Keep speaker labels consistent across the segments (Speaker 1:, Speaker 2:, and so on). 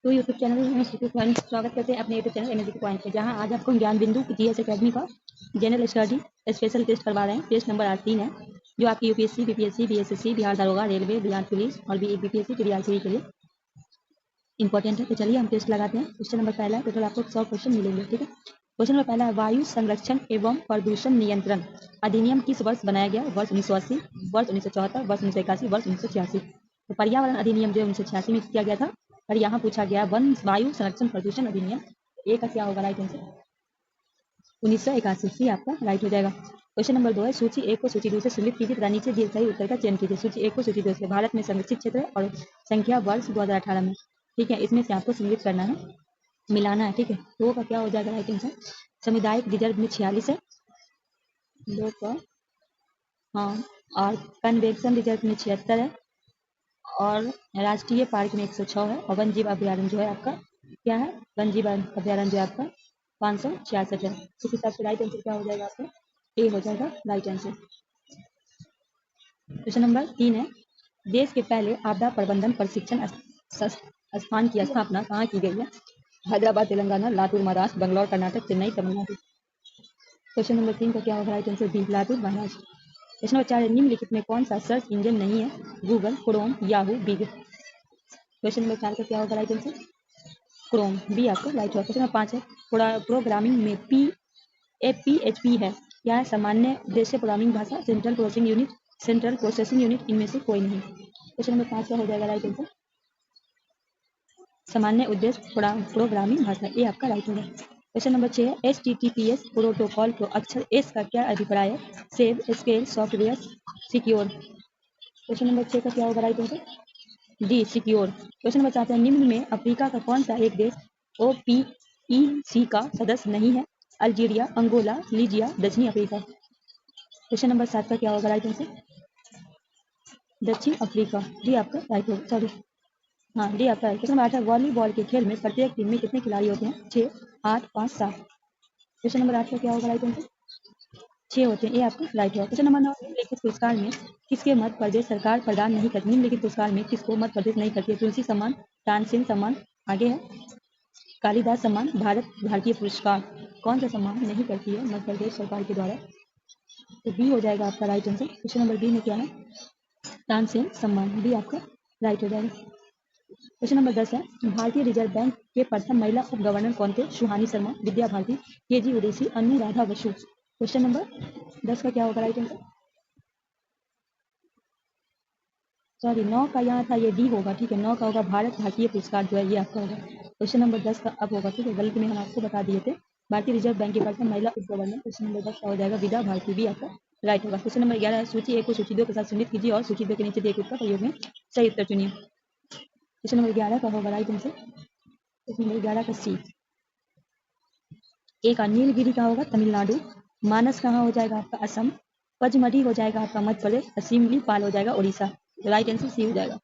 Speaker 1: तो YouTube channel में स्वागत करते हैं अपने यूट्यूब चैनल एनर्जी पॉइंट पे, जहां आज आपको ज्ञान बिंदु जीएस एकेडमी का जनरल स्टडी स्पेशल टेस्ट करवा रहे हैं। टेस्ट नंबर 3 है, जो आपकी यूपीएससी, बीपीएससी, बीएसएससी, बिहार दारोगा, रेलवे, बिहार पुलिस और बीपीएससी के बीआरसी के लिए इंपॉर्टेंट है। तो चलिए हम टेस्ट लगाते हैं। क्वेश्चन नंबर पहला है, टोटल आपको 100 क्वेश्चन मिलेंगे, ठीक है। क्वेश्चन नंबर पहला है, वायु संरक्षण एवं प्रदूषण नियंत्रण अधिनियम किस वर्ष बनाया गया? वर्ष 1980, वर्ष 1974, वर्ष 1981, वर्ष 1986। तो पर्यावरण अधिनियम जो 1986 में किया गया था, और यहाँ पूछा गया वन वायु संरक्षण प्रदूषण अधिनियम, ए का क्या होगा राइट आंसर? 1981, सी आपका राइट हो जाएगा। क्वेश्चन नंबर 2 है, सूची 1 को सूची 2 से सम्मिलित कीजिए तथा नीचे दिए सही उत्तर का चयन कीजिए। सूची 1 को सूची 2 से, भारत में संरक्षित क्षेत्र और संख्या वर्ष 2018 में, ठीक है। इसमें से आपको सम्मिलित करना है, मिलाना है, ठीक है। 2 का क्या हो जाएगा राइट आंसर? सामुदायिक रिजर्व में 46 है, 2 का, हाँ, और कन्वेंशन रिजर्व में 76 है, और राष्ट्रीय पार्क में 106 है, और वन जीव अभ्यारण्य जो है आपका क्या है? वन जीव अभ्यारण्य जो आपका 566 है। इस हिसाब से राइट आंसर क्या हो जाएगा आपका? ए हो जाएगा राइट आंसर। क्वेश्चन नंबर 3 है, देश के पहले आपदा प्रबंधन प्रशिक्षण स्थान की स्थापना कहाँ की गई है? हैदराबाद तेलंगाना, लातूर महाराष्ट्र, बंगलौर कर्नाटक, चेन्नई तमिलनाडु। क्वेश्चन नंबर 3 का क्या होगा right answer? B, Latur Maharashtra. Question number 4 है, निम्नलिखित में कौन सा सर्च इंजन नहीं है? Google, Chrome, Yahoo, big. Question number 4 का क्या होगा राइट आंसर? क्रोम, बी आपका राइट होगा। क्वेश्चन नंबर 5 है, प्रोग्रामिंग में PHP है, क्या है? सामान्य उद्देश्य प्रोग्रामिंग भाषा, सेंट्रल प्रोसेसिंग यूनिट, इनमें से कोई नहीं। क्वेश्चन नंबर 5 का हो जाएगा राइट आंसर? सामान्य उद्देश्य प्रोग्रामिंग भाषा, ए आपका राइट होगा। क्वेश्चन नंबर 6 है, HTTPS प्रोटोकॉल को अक्षर एस का क्या अभिप्राय है? Save, scale, software, secure. Question number 6 का क्या होगा right answer? D, secure. Question number 7 है, निम्न में अफ्रीका का कौन सा एक देश OPEC का सदस्य नहीं है? अल्जीरिया, अंगोला, लीजिया, दक्षिणी अफ्रीका। क्वेश्चन नंबर 7 का क्या होगा राइट आंसर? दक्षिण अफ्रीका, डी आपका राइट होगा, सॉरी, हाँ डी आपका राइट। क्वेश्चन नंबर 8 है, वॉलीबॉल के खेल में प्रत्येक टीम में कितने खिलाड़ी होते हैं? 6, 8, 5, 7। क्वेश्चन नंबर 8 का क्या होगा राइट आंसर? 6 होते हैं, ए आपका राइट होगा। क्वेश्चन नंबर 9, निम्नलिखित पुरस्कार में किसके मध्य प्रदेश सरकार प्रदान नहीं करती? निम्नलिखित पुरस्कार में किसको मध्य प्रदेश नहीं करती है? तुलसी सम्मान, तानसेन सम्मान, आगे है कालिदास सम्मान, भारतीय पुरस्कार, कौन सा सम्मान नहीं करती है मध्य प्रदेश सरकार के द्वारा? तो बी हो जाएगा आपका right answer. Question number B में क्या है? तानसेन सम्मान, बी आपका राइट हो जाएगा। क्वेश्चन नंबर 10 है, भारतीय रिजर्व बैंक के प्रथम महिला उप गवर्नर कौन थे? Suhani Sharma, Vidya Bharati, KG Udesi, Anuradha Basu. Question number 10 का क्या होगा राइट आंसर? सॉरी, 9 का यहाँ था, ये डी होगा, ठीक है। 9 का होगा भारत भारतीय पुरस्कार जो है, ये आपका होगा। क्वेश्चन नंबर 10 का अब होगा, ठीक है, गलती में हम आपको बता दिए थे। भारतीय रिजर्व बैंक के प्रथम महिला उप गवर्नर, क्वेश्चन नंबर 10 का हो जाएगा विद्या भारती, भी आपका राइट होगा। क्वेश्चन नंबर 11 है, सूची 1 को सूची 2 के साथ सम्मिलित कीजिए और सूची 2 के नीचे दिए गए उत्तर प्रयोग में सही उत्तर चुनिए। क्वेश्चन नंबर 11 का होगा राइट आंसर? क्वेश्चन नंबर 11 का सी। एक नीलगिरी का होगा तमिलनाडु, मानस कहाँ हो जाएगा आपका? असम, पचमढ़ी हो जाएगा आपका मध्य प्रदेश, सिमली पाल हो जाएगा उड़ीसा। राइट आंसर सी हो जाएगा।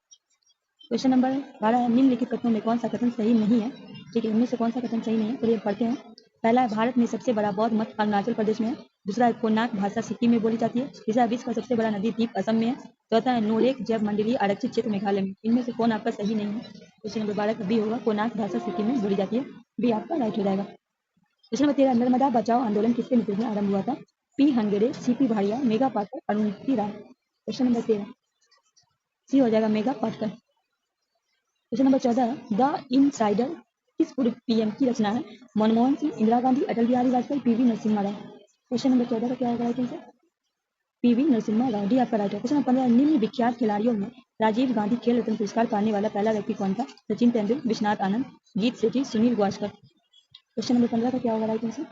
Speaker 1: क्वेश्चन नंबर 12 है, निम्नलिखित कथनों में कौन सा कथन सही नहीं है? ठीक है, इनमें से कौन सा कथन सही नहीं है? तो ये पढ़ते हैं। पहला है, भारत में सबसे बड़ा बौद्ध मठ अरुणाचल प्रदेश में है। दूसरा है, कोनाक भाषा सिक्किम में बोली जाती है। तीसरा, विश्व का सबसे बड़ा नदी द्वीप असम में है। चौथा है, नोरेक जैव मंडलीय आरक्षित क्षेत्र मेघालय में। इनमें से कौन आपका सही नहीं है? क्वेश्चन नंबर 12 का बी होगा, कोनाक भाषा सिक्किम में बोली जाती है, बी आपका राइट हो जाएगा। क्वेश्चन नंबर 13, नर्मदा बचाओ आंदोलन किसके नेतृत्व में आरंभ हुआ था? P हंगेरे, CP Bhadia, Megha Patkar, Arundhati Roy. Question number 13 C हो जाएगा, Megha Patkar. Question number 14, the insider किस पूर्व PM की रचना है? Manmohan Singh, Indira Gandhi, Atal Bihari Vajpayee, PV Narasimha Rao. Question number 14 का क्या होगा right answer? PV Narasimha Rao, D आपका राइट है। क्वेश्चन नंबर 15, निम्न विख्यात खिलाड़ियों में राजीव गांधी खेल रत्न पुरस्कार पाने वाला पहला व्यक्ति कौन था? सचिन तेंदुलकर, विश्वनाथ आनंद, जीत सेठी, सुनील गावस्कर। क्वेश्चन नंबर 15 का क्या होगा right answer?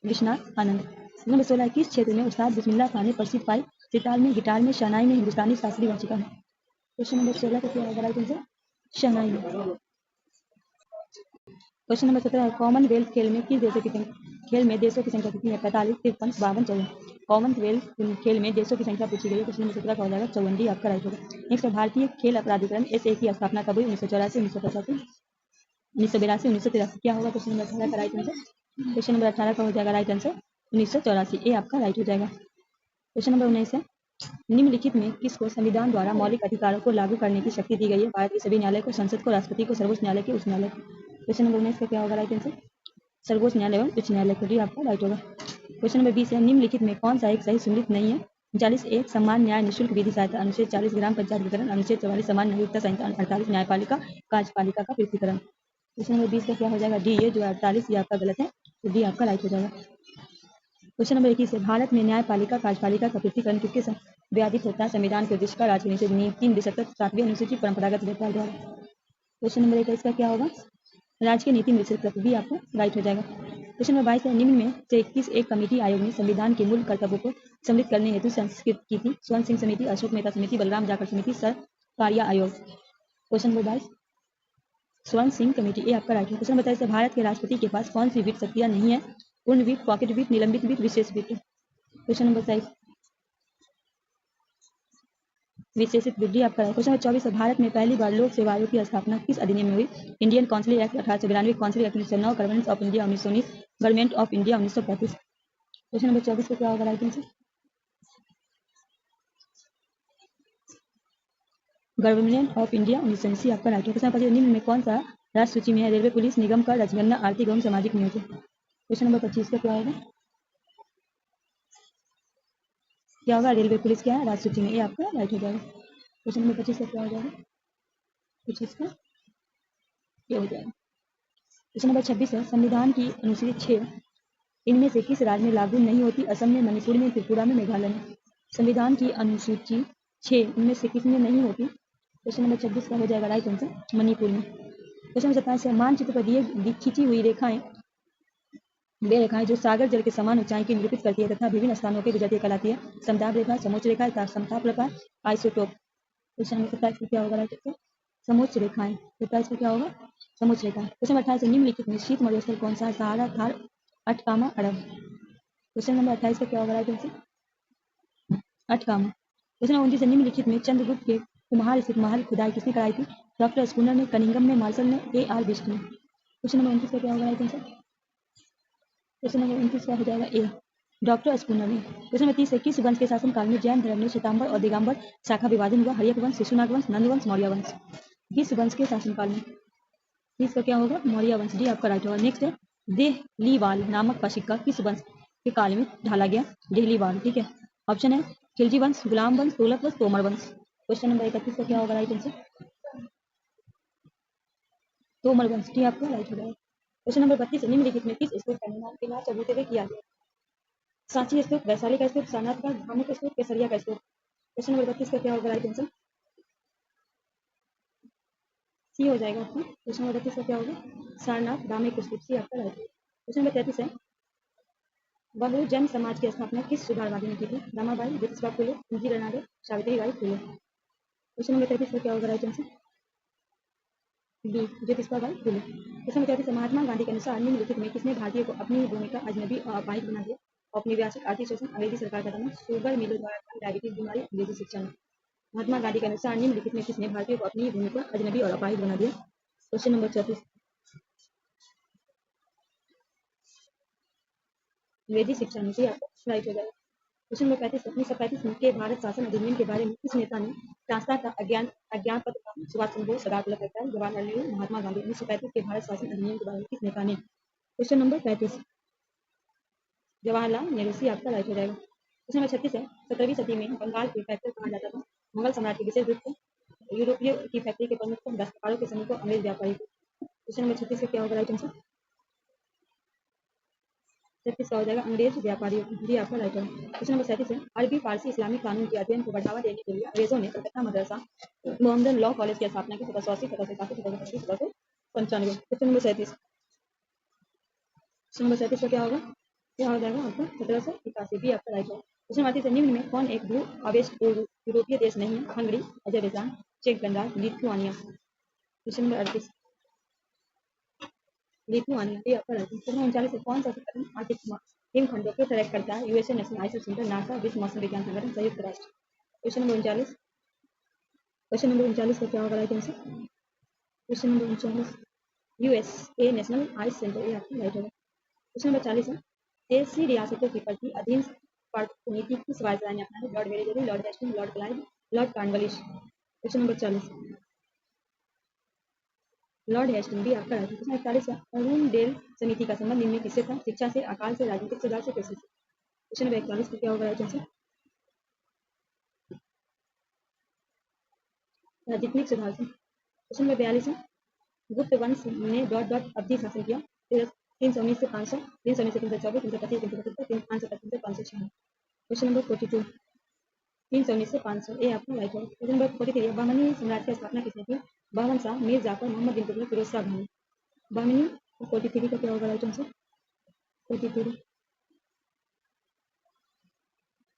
Speaker 1: Vishwanath Anand. Number 16, किस क्षेत्र में उस्ताद बिस्मिल्लाह खान ने प्रसिद्ध पाई? सितार में, गिटार में, शहनाई में, हिंदुस्तानी शास्त्रीय वाचिका में। क्वेश्चन नंबर 16 का क्या होगा राइट आंसर? शहनाई में। क्वेश्चन नंबर 17 है, कॉमनवेल्थ खेल में किस देशों की संख्या कितनी है? 45, 53, 52, 54। कॉमनवेल्थ खेल में देशों की संख्या पूछी गई है। क्वेश्चन नंबर 17 का हो जाएगा 54, डी आपका राइट होगा। नेक्स्ट है, भारतीय खेल अपराधिकरण SA की स्थापना कब हुई? 1984, 1985, 1982, 1983। क्या होगा क्वेश्चन नंबर 18 का राइट आंसर? क्वेश्चन नंबर 18 का हो जाएगा राइट आंसर 1984, ए आपका राइट हो जाएगा। क्वेश्चन नंबर 19 है, निम्नलिखित में किसको संविधान द्वारा मौलिक अधिकारों को लागू करने की शक्ति दी गई है? भारत के सभी न्यायालय को, संसद को, राष्ट्रपति को, सर्वोच्च न्यायालय के उच्च न्यायालय को। क्वेश्चन नंबर 19 का क्या होगा राइट आंसर? सर्वोच्च न्यायालय एवं उच्च न्यायालय को, डी आपका राइट होगा। क्वेश्चन नंबर 20 है, निम्नलिखित में कौन सा एक सही सुनिश्चित नहीं है? 40 सम्मान न्याय निःशुल्क विधि सहायता, अनुच्छेद 40 ग्राम पंचायत वितरण, अनुच्छेद 44 समान नागरिकता संहिता, 48 न्यायपालिका कार्यपालिका का पृथकीकरण। क्वेश्चन नंबर 20 का क्या हो जाएगा? डी। ये जो 48 ये आपका गलत है, तो डी आपका राइट हो जाएगा। क्वेश्चन नंबर 21 है, भारत में न्यायपालिका कार्यपालिका का पृथकीकरण किसके व्याधित होता है? संविधान के उद्देश्य का, राज्य के नीचे 3 7वीं अनुसूची, परंपरागत व्यवहार द्वारा। क्वेश्चन नंबर 21 का क्या होगा? राज्य की नीति विस्तृत भी आपको राइट हो जाएगा। क्वेश्चन नंबर 22 है, निम्न में से किस एक कमेटी आयोग ने संविधान के मूल कर्तव्यों को सम्मिलित करने हेतु संस्कृत की थी? स्वर्ण सिंह समिति, अशोक मेहता समिति, बलराम जाखड़ समिति, सरकारिया आयोग। क्वेश्चन नंबर 22 स्वर्ण सिंह कमेटी, ये आपका राइट है। क्वेश्चन नंबर 23 है, भारत के राष्ट्रपति के पास कौन सी वित्त शक्तियां नहीं है? पूर्ण वित्त, पॉकेट वित्त, निलंबित वित्त, विशेष वित्त। क्वेश्चन नंबर 23 विशेषित विधि आपका है। क्वेश्चन नंबर 24 है, भारत में पहली बार लोक सेवा आयोग की स्थापना किस अधिनियम में हुई? Indian council act 1892, council act 1909, government of India 1919, government of India 1935। Question number 24 को क्या होगा right answer? Government of India 1919 आपका राइट है। क्वेश्चन नंबर 25 निम्न में कौन सा राज्य सूची में है? रेलवे, पुलिस, निगम का जनगणना, आर्थिक एवं सामाजिक नियोजन। क्वेश्चन नंबर 25 का क्या होगा? क्या होगा? रेलवे, पुलिस क्या है राज्य सूची में, ये आपका राइट हो जाएगा। क्वेश्चन नंबर 25 का क्या हो जाएगा? 25 का ये हो जाएगा। क्वेश्चन नंबर 26 है, संविधान की अनुसूची 6 इनमें से किस राज्य में लागू नहीं होती? असम में, मणिपुर में, त्रिपुरा में, मेघालय में। संविधान की अनुसूची 6 इनमें से किस में नहीं होती? क्वेश्चन नंबर 26 का हो जाएगा राइट आंसर मणिपुर में। क्वेश्चन नंबर 27 है, मानचित्र पर दिए खींची हुई रेखाएं वे रेखाएं जो सागर जल के समान ऊंचाई की निरूपित करती है तथा विभिन्न स्थानों के गुजरती कहलाती है? समताप रेखा, समोच्च रेखा तथा समताप रेखा, आइसोटोप। क्वेश्चन नंबर 27 का क्या होगा राइट आंसर? समोच्च रेखाएं। 27 का क्या होगा? समोच्च रेखा। क्वेश्चन नंबर 28 निम्नलिखित में शीत मरुस्थल कौन सा है? सहारा, थार, अटकामा, अरब। क्वेश्चन नंबर 28 का क्या होगा राइट आंसर? अटकामा। क्वेश्चन नंबर 29 निम्नलिखित में चंद्रगुप्त के कुम्हार स्थित महल खुदाई किसने कराई थी? डॉक्टर स्कूनर ने, कनिंगम ने, मार्शल ने, A.R. बिष्ट ने। क्वेश्चन नंबर 29 का क्या होगा राइट आंसर? क्वेश्चन नंबर 29 का हो जाएगा ए, डॉक्टर स्कूनर ने। क्वेश्चन नंबर 30 है, किस वंश के शासनकाल में जैन धर्म में श्वेतांबर और दिगंबर शाखा विभाजन हुआ? हर्यक वंश, शिशुनाग वंश, नंद वंश, मौर्य वंश। किस वंश के शासनकाल में? इसका क्या होगा? मौर्य वंश, डी आपका राइट होगा। नेक्स्ट है, देहलीवाल नामक का सिक्का किस वंश के काल में ढाला गया? देहलीवाल, ठीक है। ऑप्शन है खिलजी वंश, गुलाम वंश, तुगलक वंश, तोमर वंश। क्वेश्चन नंबर 31 का क्या होगा राइट आंसर? तोमर वंश, डी आपका राइट हो जाएगा। क्वेश्चन नंबर 32 निम्नलिखित में किस स्तूप का निर्माण बिना चबूतरे के किया गया? सांची स्तूप, वैशाली का स्तूप, सारनाथ का, धामुक स्तूप, केसरिया का स्तूप। क्वेश्चन नंबर 32 का क्या होगा राइट आंसर? सी हो जाएगा आपका। क्वेश्चन नंबर 32 का क्या होगा? सारनाथ धामिक स्तूप, सी आपका राइट है। क्वेश्चन नंबर 33 है, बहुजन समाज की स्थापना किस सुधारवादी ने की थी? रमाबाई, ज्योतिबा फुले, इंदिरा गांधी, सावित्रीबाई फुले। क्वेश्चन नंबर 33 का क्या होगा right answer? B, Jyotiba Phule. Question number 34 Mahatma Gandhi के अनुसार निम्नलिखित में किसने भारतीय को अपनी भूमि का अजनबी और अपाहिज बना दिया? औपनिवेशिक आर्थिक शोषण, अंग्रेजी सरकार का दमन, शुगर मिलों द्वारा डायबिटीज बीमारी, अंग्रेजी शिक्षण। महात्मा गांधी के अनुसार निम्नलिखित में किसने भारतीय को अपनी भूमि पर अजनबी और अपाहिज बना दिया? क्वेश्चन नंबर 34 अंग्रेजी शिक्षण से आपको राइट हो जाएगा। क्वेश्चन नंबर 35 1935 के भारत शासन अधिनियम के बारे में किस नेता ने ट्रांसता का अज्ञान पत्र था? सुभाष चंद्र बोस, सरदार वल्लभ भाई पटेल, जवाहरलाल नेहरू, महात्मा गांधी। 1935 के भारत शासन अधिनियम के बारे में किस नेता ने? क्वेश्चन नंबर 35 जवाहरलाल नेहरू, सी आपका राइट हो जाएगा। क्वेश्चन नंबर 36 है, 17वीं सदी में बंगाल के फैक्टर कहा जाता था? मुगल सम्राट के विशेष दूत को, यूरोपीय की फैक्ट्री के प्रमुख को, दस्तकारों के समूह को, अंग्रेज व्यापारी को। क्वेश्चन नंबर 36 का क्या होगा राइट आंसर? 36 का हो जाएगा अंग्रेज व्यापारियों को, जी आपका राइट है। क्वेश्चन नंबर 37 है, अरबी फारसी इस्लामिक कानून के अध्ययन को बढ़ावा देने के लिए अंग्रेजों ने Calcutta Madrasa Mohammedan law college की स्थापना की? 1780, 1785, 1790, 1795। क्वेश्चन नंबर 37 क्वेश्चन नंबर 37 का क्या होगा? क्या हो जाएगा आपका? 1781, भी आपका राइट है। क्वेश्चन नंबर 38 है, निम्न में कौन एक भू आवेश यूरोपीय देश नहीं है? हंगरी, अजरबैजान, चेक गणराज्य, लिथुआनिया। क्वेश्चन नंबर 38 लिथुआनिया, ये आपका राइट है। क्वेश्चन नंबर 39 है, कौन सा उपकरण आर्टिक हिमखंडों को ट्रैक करता है? USA national iso centre, NASA, विश्व मौसम विज्ञान संगठन, संयुक्त राष्ट्र। क्वेश्चन नंबर 39 क्वेश्चन नंबर 39 का क्या होगा right answer? Question number 39 USA national ice centre, ये आपका राइट होगा। क्वेश्चन नंबर 40 है, देशी रियासतों की प्रति अधीन नीति किस वायसराय ने अपनाई? Lord Wellesley, Lord Hastings, Lord Clive, Lord Cornwallis. Question number 40, Lord Hastings भी आपका राइट। क्वेश्चन 41 है, अरुणडेल समिति का संबंध इनमें किससे था? शिक्षा से, अकाल से, राजनीतिक सुधार से, कृषि से। क्वेश्चन नंबर 41 को क्या होगा राइट आंसर? राजनीतिक सुधार से। क्वेश्चन नंबर 42 है, गुप्त वंश ने डॉट डॉट अवधि शासन किया? 319 से 500, 319 से 324, 325, 375, 525 से 506। क्वेश्चन नंबर 42, 319 से 500, ए आपका राइट है। क्वेश्चन नंबर 43 है, बहमनी साम्राज्य की स्थापना किसने की? बहमन शाह, मीर जाफर, मोहम्मद बिन तुगलक, फिरोज शाह बहमनी। बहमनी 43 का क्या होगा राइट आंसर? 43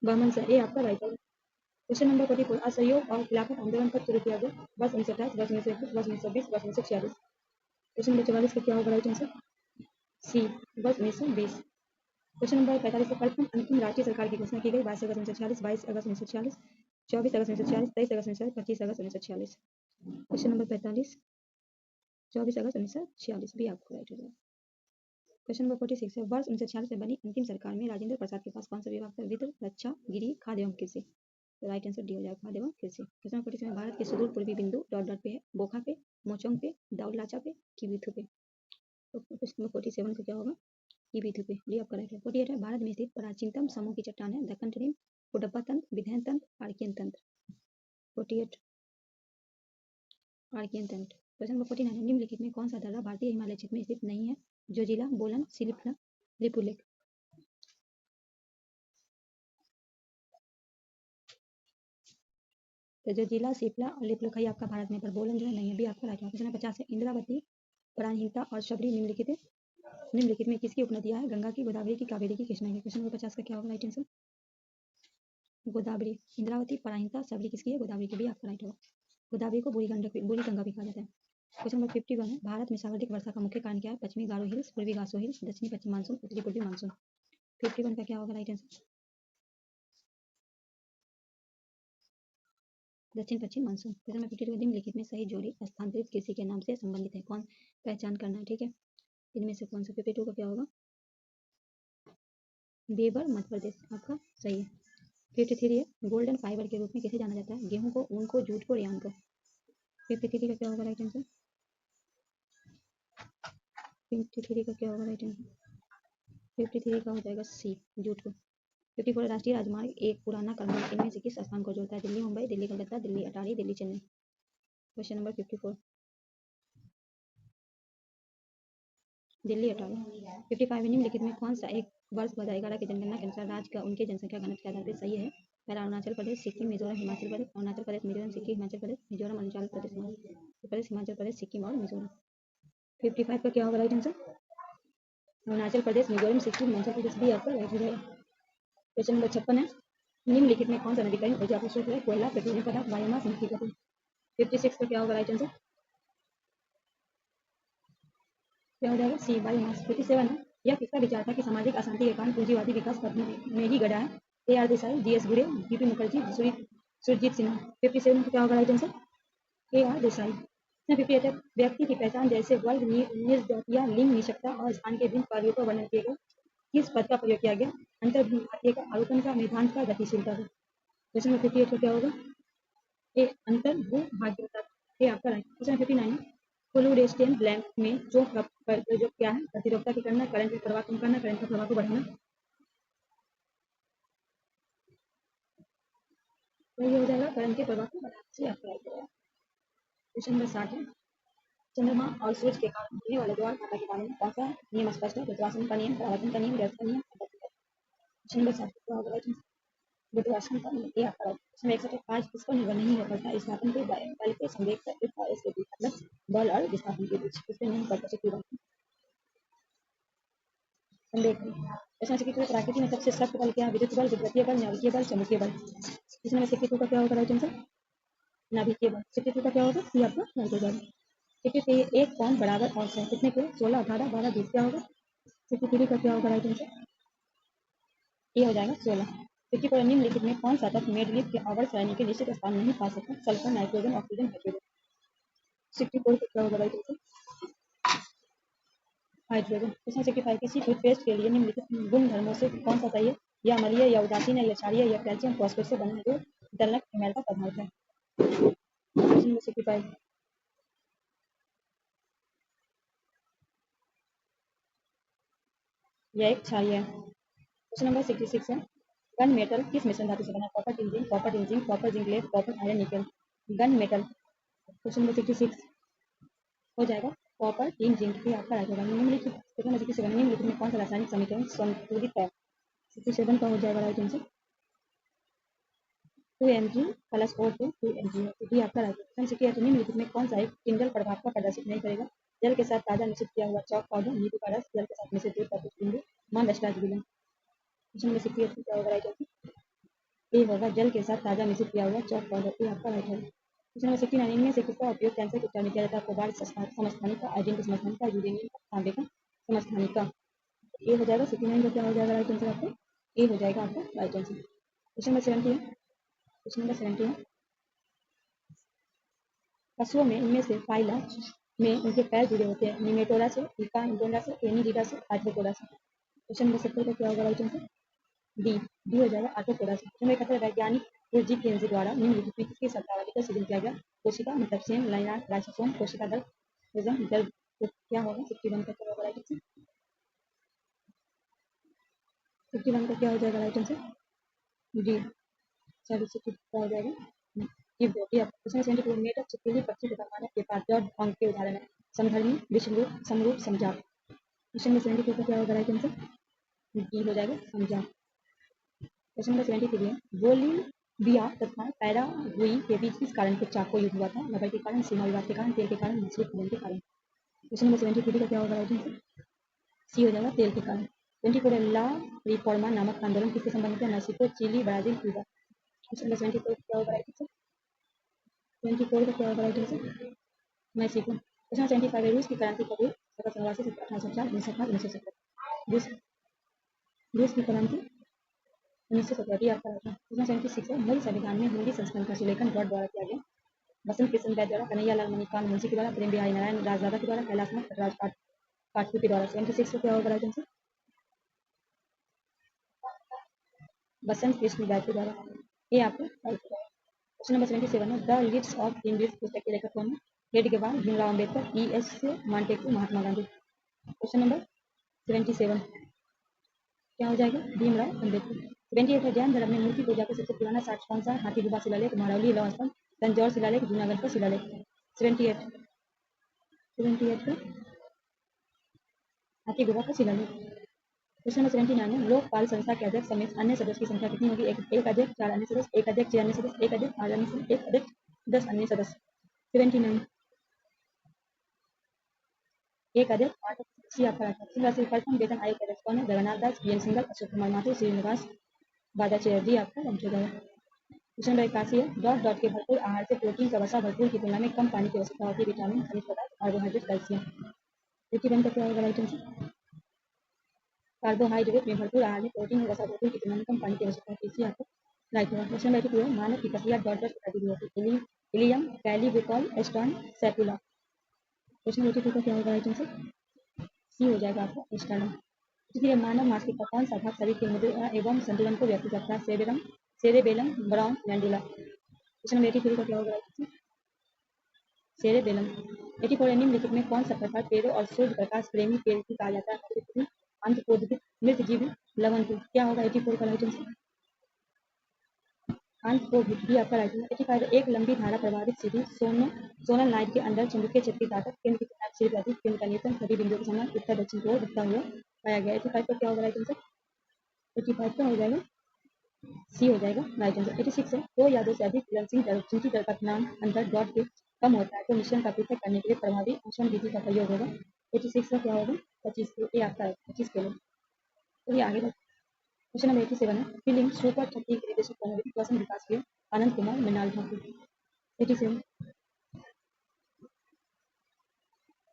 Speaker 1: बहमन शाह, ए आपका राइट है। क्वेश्चन नंबर 44, असहयोग और खिलाफत आंदोलन कब शुरू किया गया? वर्ष 1928, वर्ष 1921, वर्ष 1920, वर्ष 1946। क्वेश्चन नंबर 44 का क्या होगा राइट आंसर? सी, वर्ष 1920। क्वेश्चन नंबर 45 है, प्रथम अंतिम राष्ट्रीय सरकार की घोषणा की गई? 22 अगस्त 1946, 22 अगस्त 1946, 24 अगस्त 1946, 23 अगस्त 1946, 25 अगस्त 1946। क्वेश्चन नंबर 45, 24 अगस्त 1946 भी आपको राइट हो जाएगा। क्वेश्चन नंबर 46 है, वर्ष 1946 में बनी अंतिम सरकार में राजेंद्र प्रसाद के पास कौन सा विभाग था? वित्त, रक्षा, गिरी, खाद्य एवं कृषि। तो राइट आंसर डी हो जाएगा, खाद्य एवं कृषि। क्वेश्चन नंबर 47 में भारत के सुदूर पूर्वी बिंदु डॉट डॉट पे है? बोखा पे, मोचोंग पे, दाउलाचा पे, किबिथु पे। तो क्वेश्चन नंबर 47 को क्या होगा? किबिथु पे, डी आपका राइट है। 48 है, भारत में स्थित प्राचीनतम समूह की चट्टान है? दक्कन ट्रेन, कुडप्पा तंत्र, विध्यन तंत्र, आर्कियन तंत्र। 48 आर्कियन तंत्र। क्वेश्चन नंबर 49 है, निम्नलिखित में कौन सा दर्रा भारतीय हिमालय क्षेत्र में स्थित नहीं है? जोजिला, बोलन, सिलिफला, लिपुलेख। तो जोजिला, सिप्ला और लिपुलेख आपका भारत में, पर बोलन जो है नहीं है, भी आपका राइट है। क्वेश्चन नंबर 50 है, इंद्रावती, प्राणहिता और शबरी निम्नलिखित में किसकी उपनदियां हैं? गंगा की, गोदावरी की, कावेरी की, कृष्णा की। क्वेश्चन नंबर 50 का क्या होगा राइट आंसर? गोदावरी। इंद्रावती, प्राणहिता, शबरी किसकी है? गोदावरी की, भी आपका राइट होगा। गोदावरी को बूढ़ी गंगा भी कहा जाता है। क्वेश्चन नंबर 51 है, भारत में सर्वाधिक वर्षा का मुख्य कारण क्या है? पश्चिमी गारो हिल्स, पूर्वी गासो हिल्स, दक्षिणी पश्चिम मानसून, उत्तरी पूर्वी मानसून। 51 का क्या होगा राइट आंसर? दक्षिण पश्चिम मानसून। क्वेश्चन नंबर 52, निम्नलिखित में सही जोड़ी स्थानांतरित कृषि के नाम से संबंधित है? कौन पहचान करना है? ठीक है, इनमें से कौन सा? 52 का क्या होगा? बेबर, मध्य प्रदेश आपका सही है। 53 है, गोल्डन फाइबर के रूप में किसे जाना जाता है? गेहूं को, ऊन को, जूट को, रेयान को। 53 का क्या होगा राइट आंसर? 53 का क्या होगा राइट आंसर? 53 का हो जाएगा सी, जूट को। 54, राष्ट्रीय राजमार्ग एक पुराना क्रमांक इनमें से किस स्थान को जोड़ता है? दिल्ली मुंबई, दिल्ली कलकत्ता, दिल्ली अटारी, दिल्ली चेन्नई। क्वेश्चन नंबर 54, दिल्ली अटारी। 55, निम्नलिखित में कौन सा एक वर्ष 2011 की जनगणना के अनुसार राज्य का उनके जनसंख्या घनत्व के आधार पर सही है? पहला अरुणाचल प्रदेश, सिक्किम, मिजोरम, हिमाचल प्रदेश, अरुणाचल प्रदेश, मिजोरम, सिक्किम, हिमाचल प्रदेश, मिजोरम, अरुणाचल प्रदेश, हिमाचल प्रदेश, सिक्किम और मिजोरम। 55 का क्या होगा राइट आंसर? अरुणाचल प्रदेश, मिजोरम, सिक्किम, हिमाचल प्रदेश, भी आपका राइट हो जाएगा। क्वेश्चन नंबर 56 है, निम्नलिखित में कौन सा नवीकरणीय ऊर्जा का स्रोत है? कोयला, पेट्रोलियम पदार्थ, बायोमास, मिट्टी का तेल। 56 का क्या होगा राइट आंसर? क्या हो जाएगा? सी, बायोमास। 57 है, यह किसका विचार था कि सामाजिक अशांति के कारण पूंजीवादी विकास पथ में ही गड़ा है? A R Desai, G S गुरे, बीपी मुखर्जी, सुरजीत सिन्हा। 57 का क्या होगा right answer? A R Desai. 58 है, व्यक्ति की पहचान जैसे वर्ग, निर्जातिया, लिंग, निष्ठता और स्थान के भिन्न कार्यों का वर्णन किए गए किस पद का प्रयोग किया गया? अंतर्भूत भारतीय का, आरोपण का, निधान का, गतिशीलता का। क्वेश्चन नंबर 58 का क्या होगा? ए, अंतर्भूत भाग्यता। ये आपका राइट। क्वेश्चन 59 है, फ्लोरेस्टेंट लैंप में चोक का प्रयोग क्या है? प्रतिरोधकता की करना, करंट का प्रवाह कम करना, करंट का प्रवाह को बढ़ाना। तो ये हो जाएगा करंट के प्रवाह को बढ़ाने से आपका राइट होगा। क्वेश्चन नंबर 60 है, चंद्रमा और सूर्य के कारण होने वाले ज्वार भाटा के बारे में कौन सा नियम स्पष्ट है? गुरुत्वाकर्षण का नियम, परावर्तन का नियम, गैस का नियम। क्वेश्चन नंबर 60 क्या होगा राइट? गुरुत्वाकर्षण का नियम, ये आपका राइट। क्वेश्चन 61 है, काज किस पर निर्भर नहीं करता? विस्थापन के बल के संवेग का इसके बीच, मतलब बल और विस्थापन के बीच किस पे नहीं करता? संवेग। क्वेश्चन 62, प्रकृति में सबसे सख्त बल क्या है? विद्युत बल, विद्युतीय बल, नाभिकीय बल, चुंबकीय बल। क्वेश्चन नंबर 62 का क्या होगा राइट आंसर? नाभिकीय बल। 62 का क्या होगा? ये आपका राइट हो जाएगा। 63, एक पौंड बराबर औंस है कितने के? 16, 18, 12, 20 क्या होगा? 63 का क्या होगा राइट आंसर? ये हो जाएगा 16। 54, निम्नलिखित में कौन सा तत्व मेडलिफ के आवर्त सारणी के निश्चित स्थान नहीं पा सकता? Sulphur, nitrogen, oxygen, hydrogen. 64 का क्या होगा राइट आंसर? हाइड्रोजन। क्वेश्चन 65, किसी टूथपेस्ट के लिए निम्नलिखित गुण धर्मों से कौन सा सही है? या अम्लीय या उदासीन है या क्षारीय या कैल्शियम फॉस्फेट से बना है जो दलनक एमाइल का प्रभाव है। क्वेश्चन नंबर 65 यह एक क्षारीय है। क्वेश्चन नंबर 66 है गन मेटल किस मिश्रण धातु से बना? Copper tin zinc, copper tin zinc, copper zinc lead, copper iron nickel. Gun metal question number 66 हो जाएगा कॉपर टिन जिंक। ये आपका राइट होगा। निम्नलिखित क्वेश्चन नंबर 67 निम्नलिखित में कौन सा रासायनिक समीकरण संतुलित है? 67 का हो जाएगा right answer 2Mg plus O2 2Mg है। तो ये आपका राइट है। 68 निम्नलिखित में कौन सा एक टिंडल प्रभाव का प्रदर्शित नहीं करेगा? जल के साथ ताजा मिश्रित किया हुआ चॉक पाउडर, नींबू का रस, जल के साथ मिश्रित दूध का कुछ बिंदु, मान स्टार्च विलयन। क्वेश्चन नंबर 68 क्या होगा राइट आंसर? ए होगा जल के साथ ताजा मिश्रित किया हुआ चॉक पाउडर। ये आपका राइट है। क्वेश्चन नंबर 69 इनमें से किसका उपयोग कैंसर के उपचार में किया जाता है? कोबाल्ट समस्थानिक का, आयोडीन समस्थानिक का, यूरेनियम का, तांबे का समस्थानिक का। ए हो जाएगा 69 का क्या हो जाएगा राइट आंसर आपका? ए हो जाएगा आपका राइट आंसर। क्वेश्चन नंबर 70 है। क्वेश्चन नंबर 70 है पशुओं में इनमें से फाइला में उनके पैर जुड़े होते हैं निमेटोरा से, इका इंडोना से, एनिलिडा से, आर्थ्रोपोडा से। क्वेश्चन नंबर 70 का क्या होगा राइट आंसर? डी डी हो जाएगा आर्थ्रोपोडा से। क्वेश्चन नंबर 71 वैज्ञानिक जी केंजी द्वारा निम्नलिखित में किसकी शब्दावली का सृजन किया गया? कोशिका मतलब सेल, लाइना, लाइसोसोम, कोशिका दल, प्रिज्म, दल। तो क्या होगा 61 का क्या होगा राइट आंसर? 61 का क्या हो जाएगा राइट आंसर? डी 40 क्या हो जाएगा? ये बॉडी आप क्वेश्चन 72 मेढक, छिपकली, पक्षी तथा मानव के पास जड़ अंग के उदाहरण है समधर्मी, विषमरूप, समरूप, समजात। क्वेश्चन नंबर 72 का क्या होगा राइट आंसर? डी हो जाएगा समजात। क्वेश्चन नंबर 73 है बोलिविया तथा पैराग्वे के बीच किस कारण कुछ को युद्ध हुआ था? नगर के कारण, सीमा विवाद के कारण, तेल के कारण, मछली उत्पादन के कारण। क्वेश्चन नंबर 73 का क्या होगा राइट आंसर? सी हो जाएगा तेल के कारण। 24 ला रिफॉर्मा नामक आंदोलन किससे संबंधित है? Mexico, Chile, Brazil, Cuba. Question number 74 क्या होगा राइट आंसर? 24 का क्या होगा राइट आंसर? मैक्सिको। क्वेश्चन 75 रूस की क्रांति कब हुई? 1789 से 1804 1905 1917। रूस की क्रांति 1917 की आपका राइट है। क्वेश्चन 76 है मूल संविधान में हिंदी संस्करण का सुलेखन गौड़ द्वारा किया गया? बसंत कृष्ण बैद द्वारा, कन्हैया लाल मणिकांत मुंशी के द्वारा, प्रेम बिहारी नारायण राजदादा के द्वारा, कैलाश राज काटकू के द्वारा। 76 का क्या होगा राइट आंसर? बसंत कृष्ण बैद के द्वारा। ये आपको राइट है। क्वेश्चन नंबर 77 है द लिड्स ऑफ इंग्लिश पुस्तक के लेखक कौन है? Hedgewar, Bhimrao Ambedkar, E.S. मांटेक्यू, Mahatma Gandhi. Question number 77 क्या हो जाएगा? भीमराव अम्बेडकर। 78 है जैन धर्म में मूर्ति पूजा का सबसे पुराना साक्ष्य कौन सा है? हाथी गुफा शिलालेख, महरौली लौह स्तंभ, तंजौर शिलालेख, जूनागढ़ का शिलालेख। 78 78 का हाथी गुफा का शिलालेख। क्वेश्चन नंबर 79 है लोकपाल संस्था के अध्यक्ष समेत अन्य सदस्य की संख्या कितनी होगी? एक अध्यक्ष, 4 अन्य सदस्य, एक अध्यक्ष, 6 अन्य सदस्य, एक अध्यक्ष, 5 अन्य सदस्य, एक अध्यक्ष, 10 अन्य सदस्य। 79 एक अध्यक्ष, 8 सदस्य आपका राष्ट्रपति प्रथम वेतन आयोग के अध्यक्ष कौन है? जगन्नाथ दास, BN सिंघल, अशोक कुमार माथुर, श्रीनिवास बादाचार्य। डी आपका राइट हो जाएगा। क्वेश्चन नंबर 81 है डॉट डॉट के भरपूर आहार से प्रोटीन का वसा भरपूर की तुलना में कम पानी की आवश्यकता होती है? विटामिन, खनिज पदार्थ, कार्बोहाइड्रेट, कैल्शियम। 81 का क्या होगा राइट आंसर? कार्बोहाइड्रेट में भरपूर आहार में प्रोटीन और वसा भरपूर की तुलना में कम पानी की आवश्यकता होती है। आपको राइट होगा। क्वेश्चन नंबर 82 है मानव की प्रक्रिया डॉट डॉट की गतिविधि होती है? इलियम, कैलिब्रिकॉल, एस्टर्न, सेपुला। क्वेश्चन नंबर 82 का क्या होगा राइट आंसर? सी हो जाएगा आपका एस्टर्नम। इसलिए मानव मांसपेशी का कौन सा भाग शरीर के मुद्रा एवं संतुलन को व्यक्त करता है? सेरेबेलम, ब्राउन, मैंडुला। क्वेश्चन नंबर 83 का क्या होगा राइट आंसर? सेरेबेलम। 84 निम्नलिखित में कौन सा प्रकार पेड़ों और सूर्य प्रकाश प्रेमी पेड़ की कहा जाता है? अंतकोद्भिद, मृतजीवी, लवणकुल। क्या होगा 84 का राइट आंसर? अंतकोद्भिद भी आपका राइट आंसर। 85 एक लंबी धारा प्रभावित सीधी सोनल नाइट के अंदर चुंबकीय क्षेत्र की ताकत केंद्र की तुलना में सिर्फ अधिक, केंद्र का न्यूटन, सभी बिंदुओं के समान उत्तर दक्षिण की ओर दिखता हुआ पाया गया। 85 का क्या होगा राइट आंसर? 85 का हो जाएगा सी हो जाएगा राइट आंसर। 86 है दो या दो से अधिक ज्वलनशील जल जिनकी जल का गलनांक अंतर डॉट के कम होता है तो मिश्रण का पृथक करने के लिए प्रभावी आंसवन विधि का प्रयोग होगा। 86 का क्या होगा? 25 किलो। ये आपका 25 किलो। चलिए आगे बढ़ते हैं। क्वेश्चन नंबर 87 है फिल्म सुपर 30 के निर्देशक कौन है? ऋतिक रोशन, विकास के आनंद कुमार, मृणाल ठाकुर। 87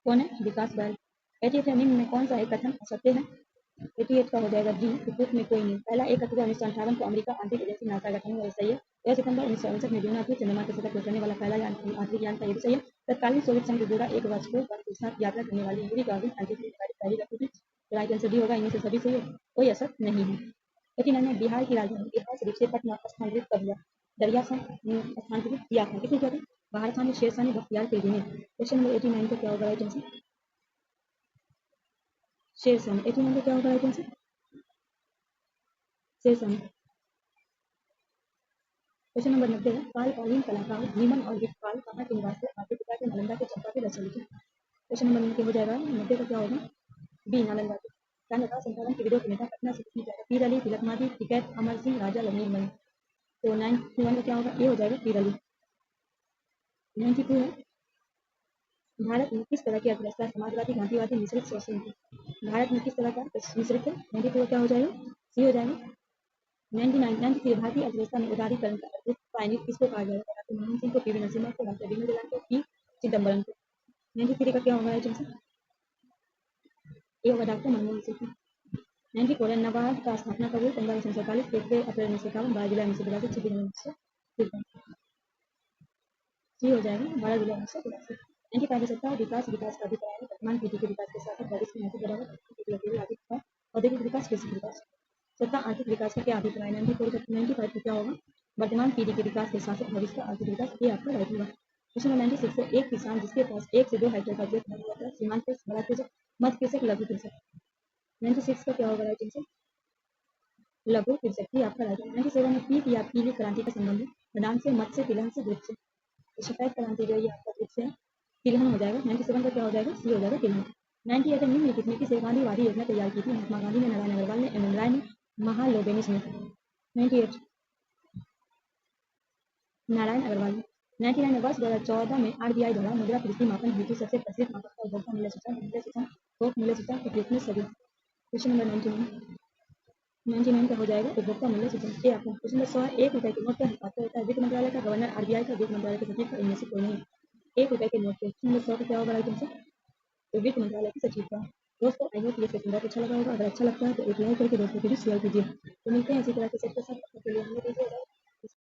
Speaker 1: कौन है? विकास बैल। 88 निम्न में कौन सा एक कथन असत्य है? 88 का हो जाएगा डी रिपोर्ट में कोई नहीं। पहला 1 अक्टूबर 1958 को अमेरिका आंतरिक एजेंसी नासा गठन हुआ, सही है। 1 सितंबर 1969 में ड्यूना को चंद्रमा की सतह पर उतरने वाला पहला आंतरिक यान था, ये भी सही है। तत्कालीन सोवियत संघ से जुड़ा एक वर्ष को के साथ यात्रा करने वाली यूरी गागारिन अंतरिक्ष की पहली व्यक्ति थी। राइट आंसर डी होगा। इनमें से सभी सही है, कोई असत नहीं है। 89 में बिहार की राजधानी बिहार शरीफ से पटना स्थानांतरित कब हुआ? दरिया खान स्थानांतरित किया था, किसने किया था? बाहर खान ने, शेर शाह ने, बख्तियार खिलजी ने। क्वेश्चन नंबर 89 का क्या होगा राइट आंसर? शेर शाह ने। 89 का क्या होगा राइट आंसर? शेर शाह ने। क्वेश्चन नंबर 90 है कालकालीन कलाकार भीमन और विकपाल कहाँ के निवासी थे? आपके पिता के नालंदा के चंपा के रचयिता थे। क्वेश्चन नंबर 90 हो जाएगा, 90 का क्या होगा? बी नालंदा के। सन 1857 के विद्रोह के नेता पटना से किसने किया था? पीर अली, तिलक माझी, टिकैत अमर सिंह, राजा लमीर मई। तो 91 का क्या होगा? ये हो जाएगा पीर अली। 92 है भारत में किस तरह की अर्थव्यवस्था समाजवादी, गांधीवादी, मिश्रित शोषण थी? भारत में किस तरह का मिश्रित है? 92 क्या हो जाएगा? सी हो जाएगा। 99 भारतीय अर्थव्यवस्था में उदारीकरण का अद्भुत पायनियर किसको कहा जाएगा? डॉक्टर मनमोहन सिंह को, पीवी नरसिम्हा को, डॉक्टर दीनदयाल जलान को, पी चिदम्बरम को। 93 का क्या होगा राइट आंसर? ये होगा डॉक्टर मनमोहन सिंह। 94 है नबार्ड का स्थापना कब हुई? 1547, 1 अप्रैल 1951, 12 जुलाई 1982, 26 जनवरी 1953। सी हो जाएगा 12 जुलाई 1982। 95 है सत्ता और विकास विकास का अभिप्राय है वर्तमान पीढ़ी के विकास के साथ भविष्य की नैतिक बराबर आर्थिक विकास, औद्योगिक विकास, कृषि विकास। सत्ता आर्थिक विकास का क्या अभिप्राय है? 95 क्या होगा? वर्तमान पीढ़ी के विकास के साथ साथ भविष्य का आर्थिक विकास, ये आपका राइट होगा। क्वेश्चन नंबर 96 है एक किसान जिसके पास 1 से 2 हेक्टेयर का खेत नहीं होता है, सीमांत कृषक, बड़ा कृषक, मध्य कृषक, लघु कृषक। 96 का क्या होगा राइट आंसर? लघु कृषक, ही आपका राइट है। 97 में पीत या पीली क्रांति का संबंध है बादाम से, मत से, तिलहन से, दूध से। तो सफेद क्रांति जो है ये आपका दूध से है, तिलहन हो जाएगा। 97 का क्या हो जाएगा? सी हो जाएगा तिलहन। 98 में निम्नलिखित में किसे गांधीवादी योजना तैयार की थी? महात्मा गांधी ने, नारायण अग्रवाल ने, एम एन राय ने, महालोबेनिस ने। 98 नारायण अग्रवाल ने। 99 वर्ष 2014 में आरबीआई द्वारा मुद्रास्फीति मापन हेतु सबसे प्रचलित मापक था उपभोक्ता मूल्य सूचकांक, थोक मूल्य सूचकांक, उपयुक्त में सभी। क्वेश्चन नंबर 99 का हो जाएगा उपभोक्ता मूल्य सूचकांक। ये आपका क्वेश्चन नंबर 100 है 1 रुपए के नोट पर हस्ताक्षर होता है वित्त मंत्रालय का, गवर्नर आरबीआई का, वित्त मंत्रालय के सचिव का, इनमें से कोई नहीं। 1 रुपए के नोट पे क्वेश्चन नंबर 100 का क्या होगा राइट आंसर? तो वित्त मंत्रालय की सचिव का। दोस्तों आई होप ये सेशन बहुत अच्छा लगा होगा, अगर अच्छा लगता है तो एक लाइक करके दोस्तों के लिए शेयर कीजिए। तो मिलते हैं इसी तरह के सेट के साथ, तब तक के लिए हमें दीजिए।